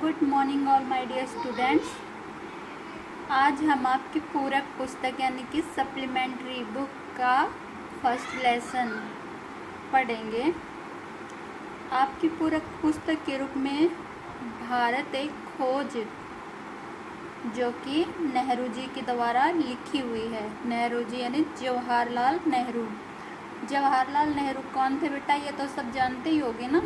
Good morning all my dear students. आज हम आपकी पूरक पुस्तक यानी कि सप्लीमेंट्री बुक का फर्स्ट लेसन पढ़ेंगे। आपकी पूरक पुस्तक के रूप में भारत एक खोज जो कि नेहरू जी के द्वारा लिखी हुई है। नेहरू जी यानी जवाहरलाल नेहरू। जवाहरलाल नेहरू कौन थे बेटा? ये तो सब जानते ही होंगे ना।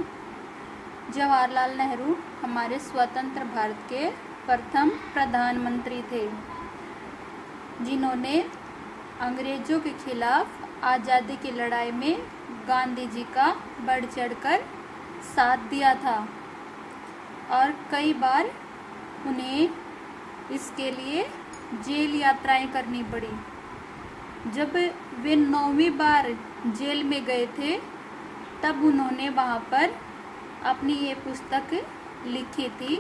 जवाहरलाल नेहरू हमारे स्वतंत्र भारत के प्रथम प्रधानमंत्री थे, जिन्होंने अंग्रेज़ों के खिलाफ आज़ादी की लड़ाई में गांधी जी का बढ़ चढ़कर साथ दिया था और कई बार उन्हें इसके लिए जेल यात्राएं करनी पड़ी। जब वे 9वीं बार जेल में गए थे तब उन्होंने वहाँ पर अपनी ये पुस्तक लिखी थी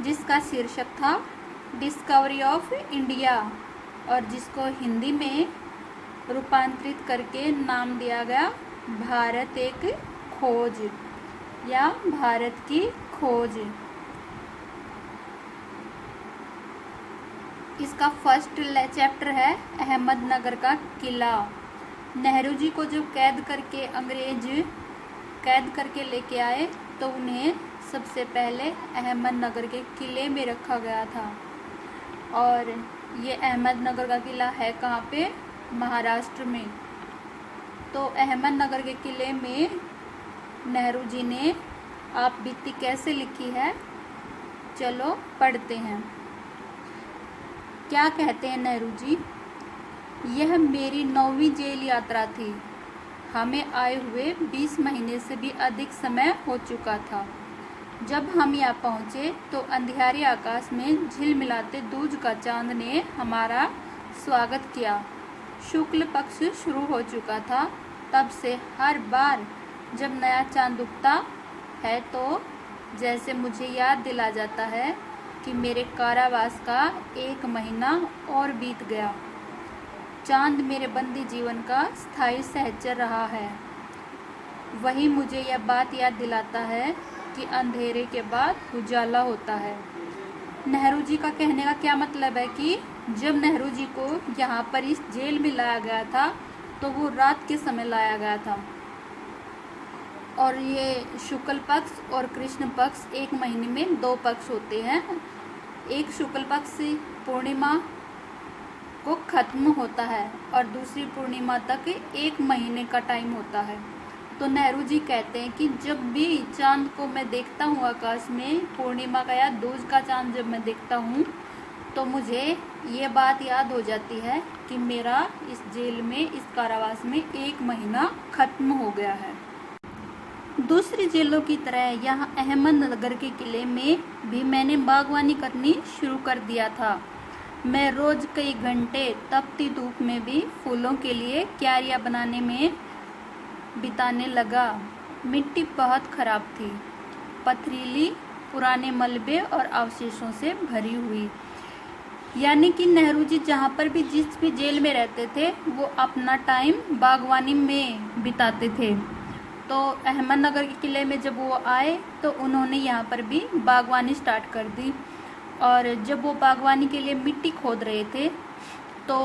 जिसका शीर्षक था डिस्कवरी ऑफ इंडिया और जिसको हिंदी में रूपांतरित करके नाम दिया गया भारत एक खोज या भारत की खोज। इसका फर्स्ट चैप्टर है अहमदनगर का किला। नेहरू जी को जब अंग्रेज कैद करके लेके आए तो उन्हें सबसे पहले अहमदनगर के किले में रखा गया था। और ये अहमदनगर का किला है कहाँ पे? महाराष्ट्र में। तो अहमदनगर के किले में नेहरू जी ने आप बीती कैसे लिखी है, चलो पढ़ते हैं। क्या कहते हैं नेहरू जी? यह मेरी 9वीं जेल यात्रा थी। हमें आए हुए 20 महीने से भी अधिक समय हो चुका था। जब हम यहाँ पहुँचे तो अंधियारे आकाश में झिलमिलाते दूज का चांद ने हमारा स्वागत किया। शुक्ल पक्ष शुरू हो चुका था। तब से हर बार जब नया चांद उगता है तो जैसे मुझे याद दिला जाता है कि मेरे कारावास का 1 महीना और बीत गया। चांद मेरे बंदी जीवन का स्थायी सहचर रहा है। वही मुझे यह बात याद दिलाता है कि अंधेरे के बाद उजाला होता है। नेहरू जी का कहने का क्या मतलब है कि जब नेहरू जी को यहाँ पर इस जेल में लाया गया था तो वो रात के समय लाया गया था और ये शुक्ल पक्ष और कृष्ण पक्ष 1 महीने में 2 पक्ष होते हैं। एक शुक्ल पक्ष पूर्णिमा को खत्म होता है और दूसरी पूर्णिमा तक 1 महीने का टाइम होता है। तो नेहरू जी कहते हैं कि जब भी चांद को मैं देखता हूँ आकाश में, पूर्णिमा का या दूज का चांद जब मैं देखता हूँ तो मुझे ये बात याद हो जाती है कि मेरा इस जेल में, इस कारावास में 1 महीना खत्म हो गया है। दूसरी जेलों की तरह यहाँ अहमदनगर के किले में भी मैंने बागवानी करनी शुरू कर दिया था। मैं रोज़ कई घंटे तपती धूप में भी फूलों के लिए क्यारियाँ बनाने में बिताने लगा। मिट्टी बहुत ख़राब थी, पथरीली, पुराने मलबे और अवशेषों से भरी हुई। यानी कि नेहरू जी जहाँ पर भी जिस भी जेल में रहते थे वो अपना टाइम बागवानी में बिताते थे। तो अहमदनगर के किले में जब वो आए तो उन्होंने यहाँ पर भी बागवानी स्टार्ट कर दी। और जब वो बागवानी के लिए मिट्टी खोद रहे थे तो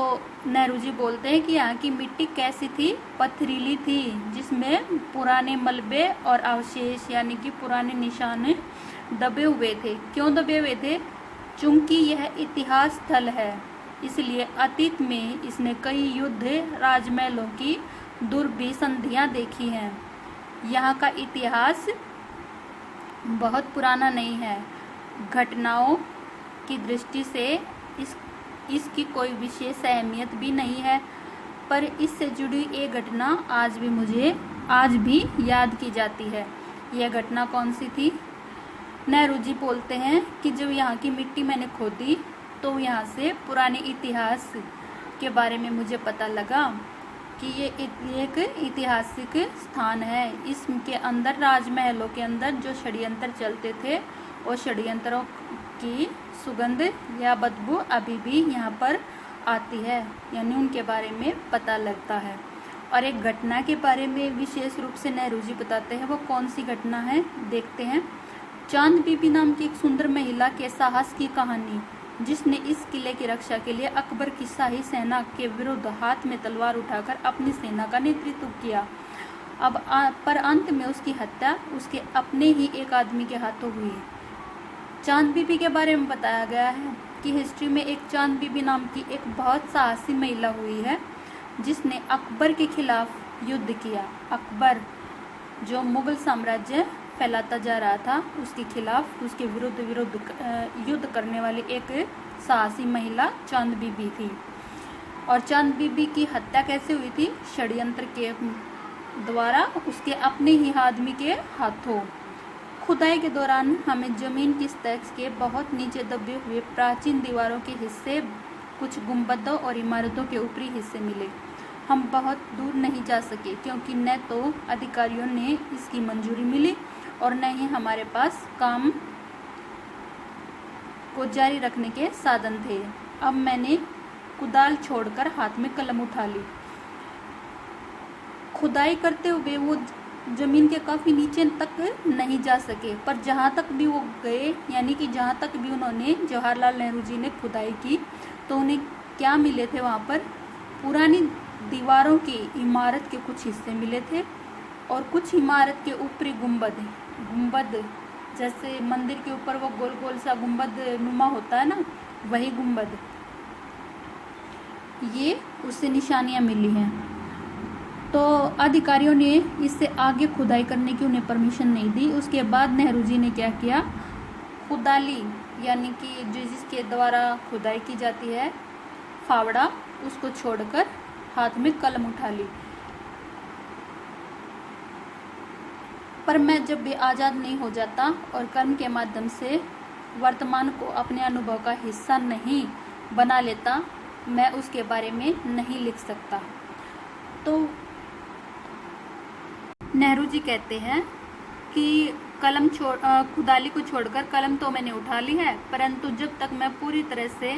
नेहरू जी बोलते हैं कि यहाँ की मिट्टी कैसी थी? पथरीली थी, जिसमें पुराने मलबे और अवशेष यानी कि पुराने निशान दबे हुए थे। क्यों दबे हुए थे? चूँकि यह इतिहास स्थल है, इसलिए अतीत में इसने कई युद्ध, राजमहलों की दुर्भिसंधियाँ देखी हैं। यहाँ का इतिहास बहुत पुराना नहीं है। घटनाओं की दृष्टि से इसकी कोई विशेष अहमियत भी नहीं है, पर इससे जुड़ी एक घटना आज भी याद की जाती है। यह घटना कौन सी थी? नेहरू जी बोलते हैं कि जब यहाँ की मिट्टी मैंने खोदी तो यहाँ से पुराने इतिहास के बारे में मुझे पता लगा कि ये एक ऐतिहासिक स्थान है। इसके अंदर, राजमहलों के अंदर जो षड्यंत्र चलते थे और षड्यंत्रों की सुगंध या बदबू अभी भी यहाँ पर आती है, यानी उनके बारे में पता लगता है। और एक घटना के बारे में विशेष रूप से नेहरू जी बताते हैं। वो कौन सी घटना है देखते हैं। चांद बीबी नाम की एक सुंदर महिला के साहस की कहानी, जिसने इस किले की रक्षा के लिए अकबर की शाही सेना के विरुद्ध हाथ में तलवार उठाकर अपनी सेना का नेतृत्व किया। पर अंत में उसकी हत्या उसके अपने ही एक आदमी के हाथों हुई। चांद बीबी के बारे में बताया गया है कि हिस्ट्री में एक चांद बीबी नाम की एक बहुत साहसी महिला हुई है, जिसने अकबर के खिलाफ युद्ध किया। अकबर जो मुगल साम्राज्य फैलाता जा रहा था, उसके खिलाफ, उसके विरुद्ध युद्ध करने वाली एक साहसी महिला चांद बीबी थी। और चांद बीबी की हत्या कैसे हुई थी? षड्यंत्र के द्वारा, उसके अपने ही आदमी के हाथों। खुदाई के दौरान हमें जमीन की सतह के बहुत नीचे दबे हुए प्राचीन दीवारों के हिस्से, कुछ गुंबदों और इमारतों के ऊपरी हिस्से मिले। हम बहुत दूर नहीं जा सके क्योंकि न तो अधिकारियों ने इसकी मंजूरी मिली और न ही हमारे पास काम को जारी रखने के साधन थे। अब मैंने कुदाल छोड़कर हाथ में कलम उठा ली। खुदाई करते हुए वो जमीन के काफ़ी नीचे तक नहीं जा सके, पर जहाँ तक भी वो गए, यानी कि जहाँ तक भी उन्होंने, जवाहरलाल नेहरू जी ने खुदाई की, तो उन्हें क्या मिले थे? वहाँ पर पुरानी दीवारों की इमारत के कुछ हिस्से मिले थे और कुछ इमारत के ऊपरी गुंबद जैसे मंदिर के ऊपर वो गोल गोल सा गुंबद नुमा होता है ना, वही गुंबद, ये उससे निशानियाँ मिली हैं। तो अधिकारियों ने इससे आगे खुदाई करने की उन्हें परमिशन नहीं दी। उसके बाद नेहरू जी ने क्या किया? खुदाली, यानी कि जिसके द्वारा खुदाई की जाती है, फावड़ा, उसको छोड़कर हाथ में कलम उठा ली। पर मैं जब भी आज़ाद नहीं हो जाता और कर्म के माध्यम से वर्तमान को अपने अनुभव का हिस्सा नहीं बना लेता, मैं उसके बारे में नहीं लिख सकता। तो नेहरू जी कहते हैं कि खुदाली को छोड़कर कलम तो मैंने उठा ली है, परंतु जब तक मैं पूरी तरह से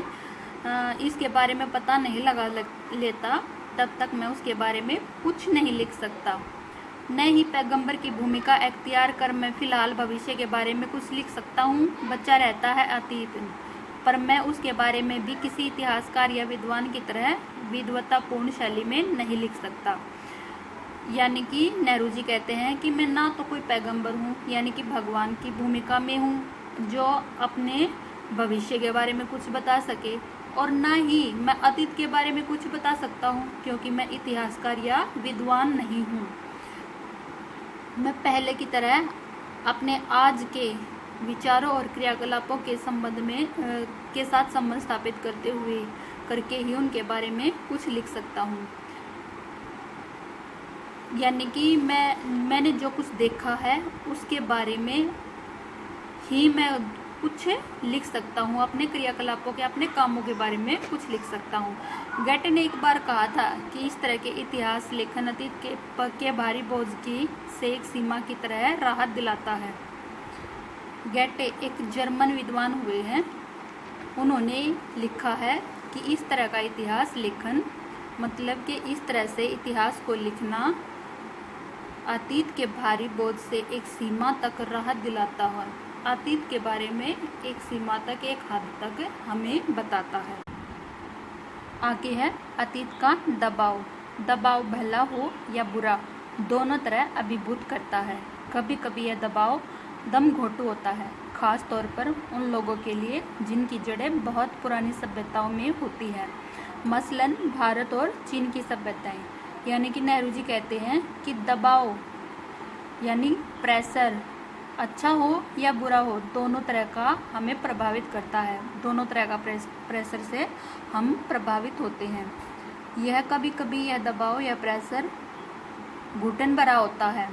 इसके बारे में पता नहीं लगा लेता, तब तक मैं उसके बारे में कुछ नहीं लिख सकता। न ही पैगंबर की भूमिका अख्तियार कर मैं फिलहाल भविष्य के बारे में कुछ लिख सकता हूँ। बच्चा रहता है अतीत, पर मैं उसके बारे में भी किसी इतिहासकार या विद्वान की तरह विद्वतापूर्ण शैली में नहीं लिख सकता। यानी कि नेहरू जी कहते हैं कि मैं ना तो कोई पैगंबर हूँ, यानी कि भगवान की भूमिका में हूँ जो अपने भविष्य के बारे में कुछ बता सके, और ना ही मैं अतीत के बारे में कुछ बता सकता हूँ, क्योंकि मैं इतिहासकार या विद्वान नहीं हूँ। मैं पहले की तरह अपने आज के विचारों और क्रियाकलापों के संबंध में के साथ संबंध स्थापित करके ही उनके बारे में कुछ लिख सकता हूँ। यानी कि मैंने जो कुछ देखा है उसके बारे में ही मैं कुछ लिख सकता हूँ। अपने क्रियाकलापों के, अपने कामों के बारे में कुछ लिख सकता हूँ। गेटे ने एक बार कहा था कि इस तरह के इतिहास लेखन अतीत के भारी बोझ से एक सीमा की तरह राहत दिलाता है। गेटे एक जर्मन विद्वान हुए हैं। उन्होंने लिखा है कि इस तरह का इतिहास लेखन, मतलब कि इस तरह से इतिहास को लिखना अतीत के भारी बोझ से एक सीमा तक राहत दिलाता है। अतीत के बारे में एक सीमा तक, एक हद तक हमें बताता है। आगे है अतीत का दबाव। दबाव भला हो या बुरा, दोनों तरह अभिभूत करता है। कभी कभी यह दबाव दम घोटू होता है, खास तौर पर उन लोगों के लिए जिनकी जड़ें बहुत पुरानी सभ्यताओं में होती है, मसलन भारत और चीन की सभ्यताएं। यानी कि नेहरू जी कहते हैं कि दबाव यानी प्रेशर अच्छा हो या बुरा हो, दोनों तरह का हमें प्रभावित करता है। दोनों तरह का प्रेशर से हम प्रभावित होते हैं। यह कभी कभी यह दबाव या प्रेशर घुटन भरा होता है,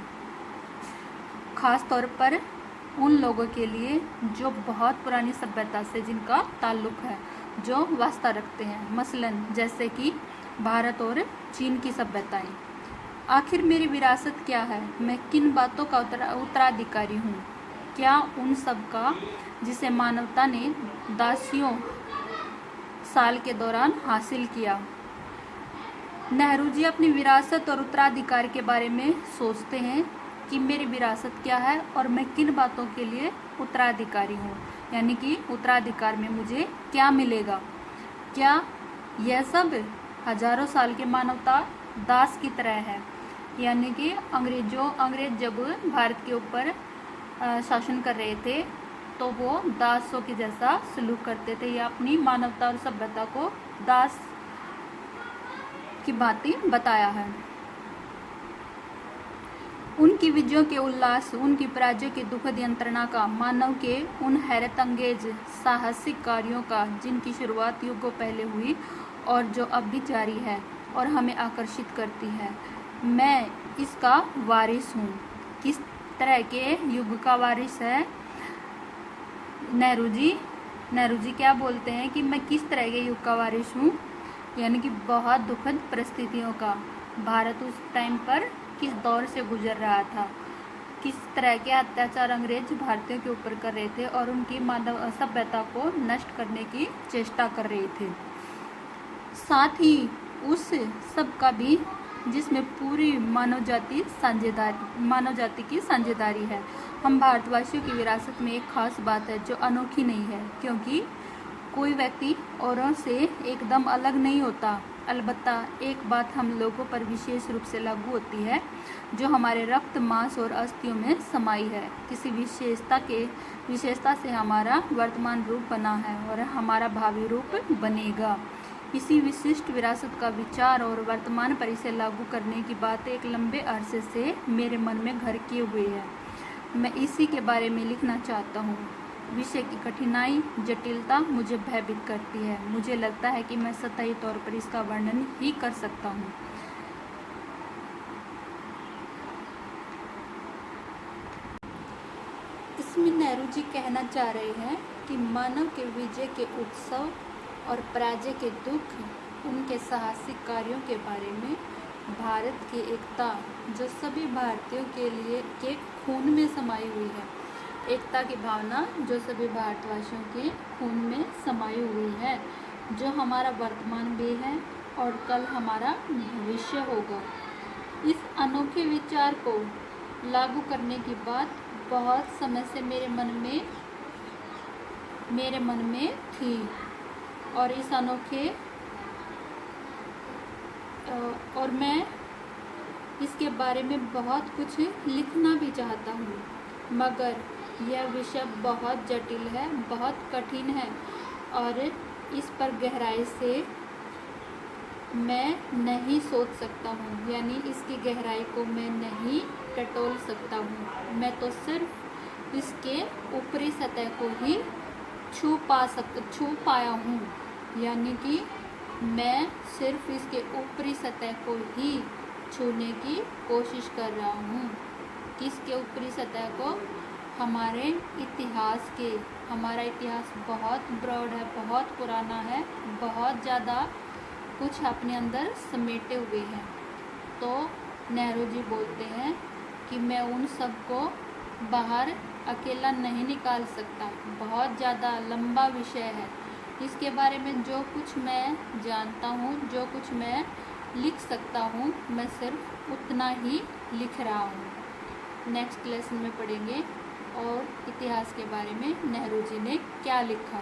खास तौर पर उन लोगों के लिए जो बहुत पुरानी सभ्यता से जिनका ताल्लुक है, जो वास्ता रखते हैं, मसलन जैसे कि भारत और चीन की सभ्यताएं। आखिर मेरी विरासत क्या है? मैं किन बातों का उत्तराधिकारी हूँ? क्या उन सब का जिसे मानवता ने दासियों साल के दौरान हासिल किया? नेहरू जी अपनी विरासत और उत्तराधिकार के बारे में सोचते हैं कि मेरी विरासत क्या है और मैं किन बातों के लिए उत्तराधिकारी हूँ, यानी कि उत्तराधिकार में मुझे क्या मिलेगा। क्या यह सब हजारों साल की मानवता दास की तरह है, यानी कि अंग्रेज जब भारत के ऊपर शासन कर रहे थे तो वो दासों के जैसा सलूक करते थे, या अपनी मानवता और सभ्यता को दास की भांति बताया है। उनकी विजयों के उल्लास, उनकी पराजय की दुखद यंत्रणा का, मानव के उन हैरत अंगेज साहसिक कार्यों का जिनकी शुरुआत युगों पहले हुई और जो अब भी जारी है और हमें आकर्षित करती है, मैं इसका वारिस हूँ। किस तरह के युग का वारिस है नेहरू जी क्या बोलते हैं कि मैं किस तरह के युग का वारिस हूँ, यानी कि बहुत दुखद परिस्थितियों का। भारत उस टाइम पर किस दौर से गुजर रहा था, किस तरह के अत्याचार अंग्रेज भारतीयों के ऊपर कर रहे थे और उनकी मानव सभ्यता को नष्ट करने की चेष्टा कर रहे थे। साथ ही उस सब का भी जिसमें पूरी मानव जाति की साझेदारी है। हम भारतवासियों की विरासत में एक खास बात है जो अनोखी नहीं है, क्योंकि कोई व्यक्ति औरों से एकदम अलग नहीं होता। अलबत्ता एक बात हम लोगों पर विशेष रूप से लागू होती है, जो हमारे रक्त, मांस और अस्थियों में समाई है। किसी विशेषता से हमारा वर्तमान रूप बना है और हमारा भावी रूप बनेगा। इसी विशिष्ट विरासत का विचार और वर्तमान परिसर लागू करने की बात एक लंबे अरसे से मेरे मन में घर किए हुए है। मैं इसी के बारे में लिखना चाहता हूँ। विषय की कठिनाई, जटिलता मुझे भयभीत करती है। मुझे लगता है कि मैं सतही तौर पर इसका वर्णन ही कर सकता हूँ। इसमें नेहरू जी कहना चाह रहे हैं कि मानव के विजय के उत्सव और पराजय के दुख, उनके साहसिक कार्यों के बारे में, भारत की एकता जो सभी भारतीयों के खून में समाई हुई है, एकता की भावना जो सभी भारतवासियों के खून में समाई हुई है, जो हमारा वर्तमान भी है और कल हमारा भविष्य होगा। इस अनोखे विचार को लागू करने की बात बहुत समय से मेरे मन में थी और इस अनोखे और मैं इसके बारे में बहुत कुछ लिखना भी चाहता हूँ, मगर यह विषय बहुत जटिल है, बहुत कठिन है और इस पर गहराई से मैं नहीं सोच सकता हूँ, यानी इसकी गहराई को मैं नहीं टटोल सकता हूँ। मैं तो सिर्फ इसके ऊपरी सतह को ही छू पाया हूँ, यानी कि मैं सिर्फ इसके ऊपरी सतह को ही छूने की कोशिश कर रहा हूँ। किसके ऊपरी सतह को? हमारे इतिहास के। हमारा इतिहास बहुत ब्रॉड है, बहुत पुराना है, बहुत ज़्यादा कुछ अपने अंदर समेटे हुए हैं। तो नेहरू जी बोलते हैं कि मैं उन सब को बाहर अकेला नहीं निकाल सकता, बहुत ज़्यादा लंबा विषय है। इसके बारे में जो कुछ मैं जानता हूँ, जो कुछ मैं लिख सकता हूँ, मैं सिर्फ उतना ही लिख रहा हूँ। नेक्स्ट लेसन में पढ़ेंगे और इतिहास के बारे में नेहरू जी ने क्या लिखा।